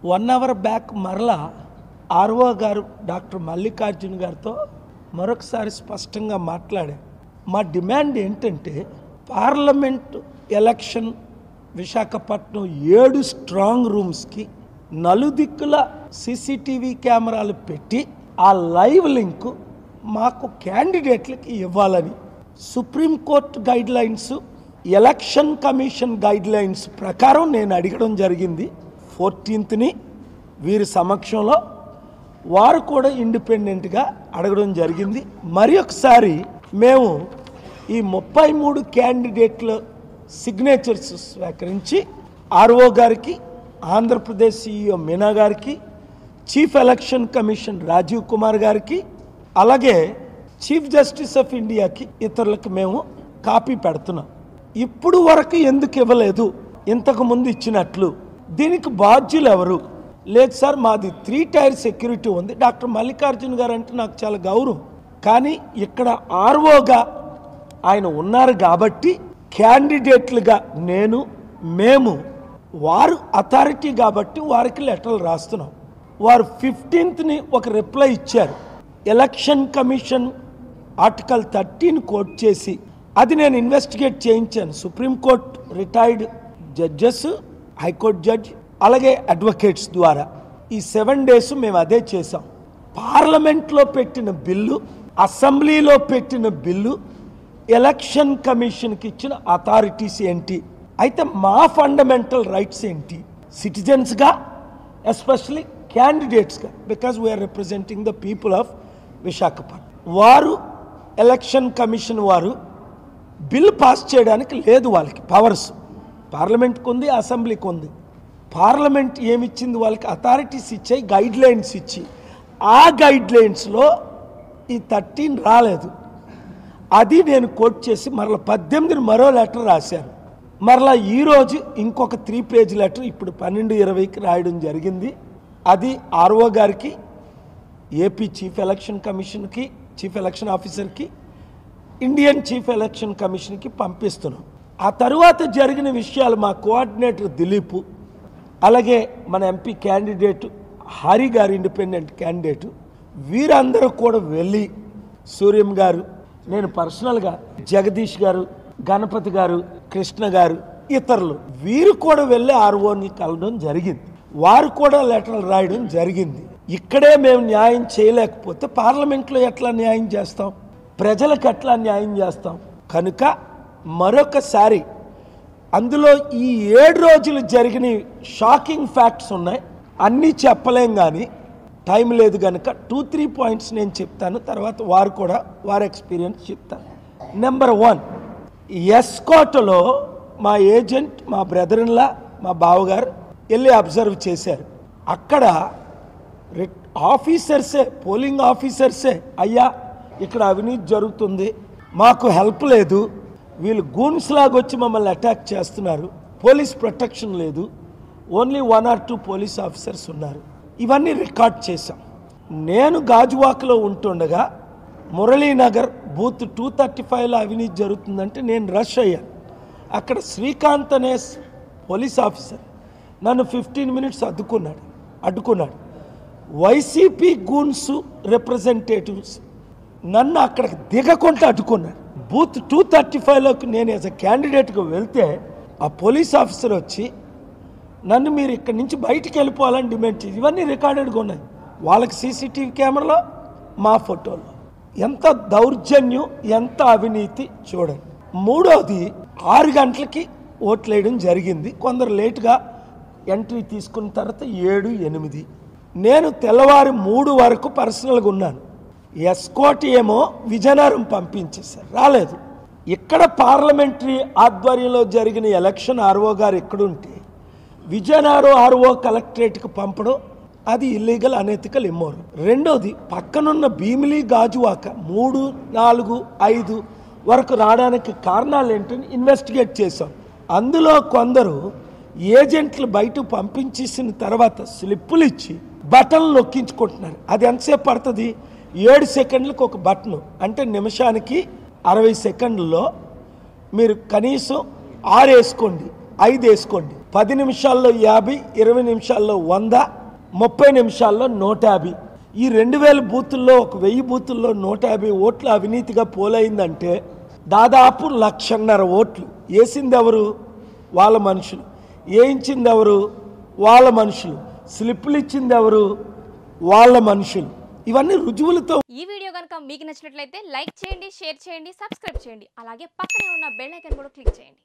1 hour back మరలా RO గారు doctor Mallikarjun గారితో మరొకసారి స్పష్టంగా మాట్లాడారు. మా డిమాండ్ ఏంటంటే పార్లమెంట్ ఎలక్షన్ విశాఖపట్నం 7 స్ట్రాంగ్ రూమ్స్కి నలుదిక్కుల సీసీటీవీ కెమెరాలు పెట్టి ఆ లైవ్ లింక్ మాకు క్యాండిడేట్లకి ఇవ్వాలని supreme court guide lines, election commission guide lines ప్రకారం నేను అడగడం జరిగింది. 14th వీరి సమక్షంలో వారు కూడా ఇండిపెండెంట్గా అడగడం జరిగింది. మరి ఒకసారి మేము ఈ 33 క్యాండిడేట్ల సిగ్నేచర్స్ స్వీకరించి ఆర్ఓ గారికి, ఆంధ్రప్రదేశ్ CEO మీనా గారికి, chief election commission Rajiv Kumar గారికి, అలాగే చీఫ్ జస్టిస్ ఆఫ్ ఇండియాకి, ఇతరులకు మేము కాపీ పెడుతున్నాం. ఇప్పుడు వరకు ఎందుకు ఇవ్వలేదు? ఇంతకు ముందు ఇచ్చినట్లు. దీనికి బాధ్యులు ఎవరు? లేదు సార్, మాది 3 టైర్ సెక్యూరిటీ ఉంది. డాక్టర్ మల్లికార్జున్ గారు అంటే నాకు చాలా గౌరవం, కానీ ఇక్కడ ఆర్ఓగా ఆయన ఉన్నారు కాబట్టి క్యాండిడేట్లుగా మేము వారు అథారిటీ కాబట్టి వారికి లెటర్లు రాస్తున్నాం. వారు 15th ఒక రిప్లై ఇచ్చారు. ఎలక్షన్ కమిషన్ ఆర్టికల్ 13 కోట్ చేసి అది నేను ఇన్వెస్టిగేట్ చేయించాను. Supreme court retired judges, high court judge, అలాగే అడ్వకేట్స్ ద్వారా ఈ 7 days మేము అదే చేసాం. పార్లమెంట్లో పెట్టిన బిల్లు, అసెంబ్లీలో పెట్టిన బిల్లు, ఎలక్షన్ కమిషన్కి ఇచ్చిన అథారిటీస్ ఏంటి, అయితే మా ఫండమెంటల్ రైట్స్ ఏంటి సిటిజన్స్గా, ఎస్పెషలీ క్యాండిడేట్స్గా, because we are representing the people of Visakhapatnam. వారు ఎలక్షన్ కమిషన్ వారు బిల్ పాస్ చేయడానికి లేదు, వాళ్ళకి పవర్స్. పార్లమెంట్కి ఉంది, అసెంబ్లీకి ఉంది. పార్లమెంట్ ఏమిచ్చింది? వాళ్ళకి అథారిటీస్ ఇచ్చాయి, గైడ్ లైన్స్ ఇచ్చి. ఆ గైడ్ లైన్స్లో ఈ 13 రాలేదు. అది నేను కోట్ చేసి మరలా 18 మరో లెటర్ రాశాను. మరలా ఈరోజు ఇంకొక 3 పేజ్ లెటర్ ఇప్పుడు 12:20కి రాయడం జరిగింది. అది ఆర్ఓ గారికి, ఏపీ చీఫ్ ఎలక్షన్ కమిషన్కి, చీఫ్ ఎలక్షన్ ఆఫీసర్కి, ఇండియన్ చీఫ్ ఎలక్షన్ కమిషన్కి పంపిస్తున్నాం. ఆ తరువాత జరిగిన విషయాలు మా కోఆర్డినేటర్ దిలీప్, అలాగే మన ఎంపీ క్యాండిడేట్ హరి గారు, ఇండిపెండెంట్ క్యాండిడేట్, వీరందరూ కూడా వెళ్ళి, సూర్యం గారు, నేను పర్సనల్గా, జగదీష్ గారు, గణపతి గారు, కృష్ణ గారు, ఇతరులు వీరు కూడా వెళ్ళి ఆర్ఓని కలవడం జరిగింది. వారు కూడా లెటర్లు రాయడం జరిగింది. ఇక్కడే మేము న్యాయం చేయలేకపోతే పార్లమెంట్లో ఎట్లా న్యాయం చేస్తాం? ప్రజలకు ఎట్లా న్యాయం చేస్తాం? కనుక మరొకసారి అందులో ఈ 7 రోజులు జరిగిన షాకింగ్ ఫ్యాక్ట్స్ ఉన్నాయి. అన్నీ చెప్పలేం, కానీ టైం లేదు కనుక 2-3 పాయింట్స్ నేను చెప్తాను. తర్వాత వారు కూడా వారి ఎక్స్పీరియన్స్ చెప్తారు. నెంబర్ 1, ఎస్కోటలో మా ఏజెంట్, మా బ్రదర్లా, మా బావగారు వెళ్ళి అబ్జర్వ్ చేశారు. అక్కడ ఆఫీసర్సే, పోలింగ్ ఆఫీసర్సే, అయ్యా ఇక్కడ అవినీతి జరుగుతుంది, మాకు హెల్ప్ లేదు, వీళ్ళు గూన్స్ లాగా వచ్చి మమ్మల్ని అటాక్ చేస్తున్నారు, పోలీస్ ప్రొటెక్షన్ లేదు, ఓన్లీ 1 or 2 పోలీస్ ఆఫీసర్స్ ఉన్నారు. ఇవన్నీ రికార్డ్ చేశాం. నేను గాజువాకలో ఉంటుండగా మురళీనగర్ బూత్ 235లో అవినీతి జరుగుతుందంటే నేను రష్ అయ్యాను. అక్కడ శ్రీకాంత్ అనే పోలీస్ ఆఫీసర్ నన్ను 15 minutes అడ్డుకున్నాడు. వైసీపీ గూన్స్ రిప్రజెంటేటివ్స్ నన్ను అక్కడికి దిగకుండా అడ్డుకున్నాడు. బూత్ 235లోకి నేను యాజ్ అ క్యాండిడేట్గా వెళ్తే ఆ పోలీస్ ఆఫీసర్ వచ్చి నన్ను మీరు ఇక్కడి నుంచి బయటికి వెళ్ళిపోవాలని డిమాండ్ చేసి, ఇవన్నీ రికార్డెడ్గా ఉన్నాయి. వాళ్ళకి సీసీటీవీ కెమెరాలో, మా ఫోటోలో. ఎంత దౌర్జన్యం, ఎంత అవినీతి చూడండి. మూడోది, 6 గంటలకి ఓట్లు వేయడం జరిగింది. కొందరు లేటుగా ఎంట్రీ తీసుకున్న తర్వాత 7, 8. నేను తెల్లవారు 3 వరకు పర్సనల్గా ఉన్నాను. ఎస్కోట్ ఏమో విజయనగరం పంపించేశారు, రాలేదు. ఇక్కడ పార్లమెంటరీ ఆధ్వర్యంలో జరిగిన ఎలక్షన్ ఆర్ఓ గారు ఎక్కడుంటే విజయనగరం ఆర్ఓ కలెక్టరేట్కి పంపడం అది ఇల్లీగల్, అనెథికల్, ఇమ్మోరల్. రెండోది, పక్కనున్న భీమిలి, గాజువాక 3, 4, 5 వరకు రావడానికి కారణాలు ఏంటని ఇన్వెస్టిగేట్ చేశాం. అందులో కొందరు ఏజెంట్లు బయట పంపించేసిన తర్వాత స్లిప్పులు ఇచ్చి బటన్లు నొక్కించుకుంటున్నారు. అది ఎంతసేపు పడుతుంది? 7 సెకండ్లకు ఒక బటన్, అంటే నిమిషానికి 60 సెకండ్లలో మీరు కనీసం 6 వేసుకోండి, 5 వేసుకోండి. 10 నిమిషాల్లో 50, 20 నిమిషాల్లో 100, 30 నిమిషాల్లో 150. ఈ 2000 బూతుల్లో ఒక 1000 బూతుల్లో 150 ఓట్లు అవినీతిగా పోలైందంటే దాదాపు 1,50,000 ఓట్లు. వేసింది ఎవరు? వాళ్ళ మనుషులు. వేయించింది ఎవరు? వాళ్ళ మనుషులు. స్లిప్పులు ఇచ్చింది ఎవరు? వాళ్ళ మనుషులు. ఇవన్నీ రుజువులతో. ఈ వీడియో కనుక మీకు నచ్చినట్లయితే లైక్ చేయండి, షేర్ చేయండి, సబ్స్క్రైబ్ చేయండి. అలాగే పక్కనే ఉన్న బెల్ ఐకాన్ కూడా క్లిక్ చేయండి.